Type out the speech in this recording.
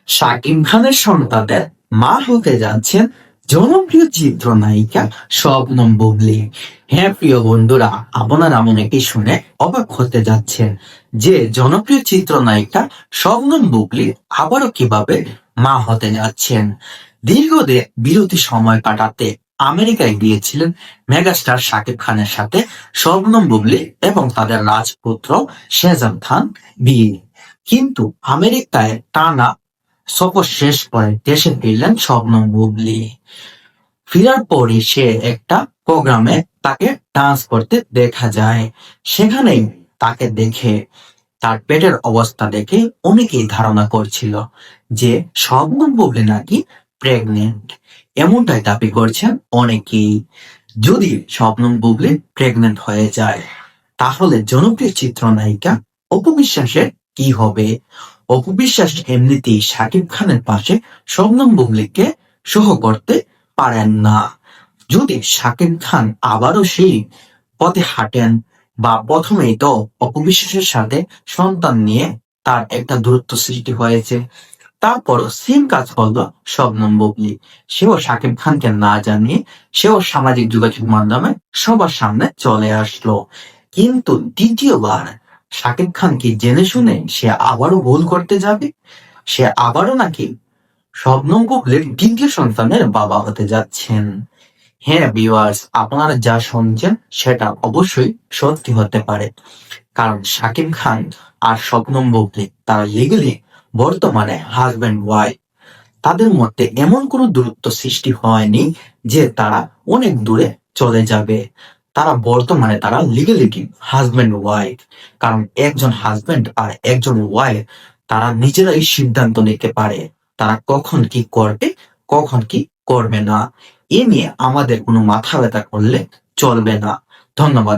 শাকিব খানের সন্তানদের মা হতে যাচ্ছেন জনপ্রিয় চিত্রনায়িকা শবনম বুবলী। হ্যাঁ প্রিয় বন্ধুরা, আপনারা মনে কি শুনে অবাক হতে যাচ্ছেন যে জনপ্রিয় চিত্রনায়িকা শবনম বুবলী আবারও কিভাবে মা হতে যাচ্ছেন। দীর্ঘদিন বিরতি সময় কাটাতে আমেরিকায় গিয়েছিলেন মেগাস্টার শাকিব খানের সাথে শবনম বুবলী এবং তাদের রাজপুত্র শেহজাদ খান বিয়ে। কিন্তু আমেরিকায় টানা সফর শেষ করে দেশে ফিরলেন শবনম বুবলী। ফেরার পরই সে একটা প্রোগ্রামে তাকে ডান্স করতে দেখা যায়। সেখানেই তাকে দেখে, তার পেটের অবস্থা দেখে অনেকেই ধারণা করছিল যে শবনম বুবলী নাকি প্রেগনেন্ট। এমনটাই দাবি করছেন অনেকেই। যদি শবনম বুবলী প্রেগনেন্ট হয়ে যায়, তাহলে জনপ্রিয় চিত্রনায়িকা অপু বিশ্বাসের কি হবে? অপু বিশ্বাস এমনিতেই শাকিব খানের পাশে শবনম বুবলীকে সহ করতে পারেন না। যদি শাকিব খান আবারও সেই পথে হাঁটেন, বা প্রথমেই তো অপু বিশ্বাসের সাথে সন্তান নিয়ে তার একটা দূরত্ব সৃষ্টি হয়েছে, তারপরও সেম কাজ করলো শবনম বুবলী। সেও শাকিব খানকে না জানিয়ে সেও সামাজিক যোগাযোগ মাধ্যমে সবার সামনে চলে আসলো। কিন্তু দ্বিতীয়বার শাকিব খান কি জেনে শুনে সে আবারও ভুল করতে যাবে? সে আবারও নাকি শবনম বুবলীর দ্বিতীয় সন্তানের বাবা হতে যাচ্ছেন? হ্যাঁ ভিউয়ার্স, আপনারা যা শুনছেন সেটা অবশ্যই সত্যি হতে পারে। কারণ শাকিব খান আর শবনম বুবলী তারা লিগালি বর্তমানে হাজব্যান্ড ওয়াইফ। তাদের মধ্যে এমন কোনো দূরত্ব সৃষ্টি হয়নি যে তারা অনেক দূরে চলে যাবে। তারা লিগালিটি হাজব্যান্ড ওয়াইফ। কারণ একজন হাজব্যান্ড আর একজন ওয়াইফ তারা নিজেরাই সিদ্ধান্ত নিতে পারে তারা কখন কি করবে, কখন কি করবে না। এ নিয়ে আমাদের কোনো মাথা ব্যথা করলে চলবে না। ধন্যবাদ।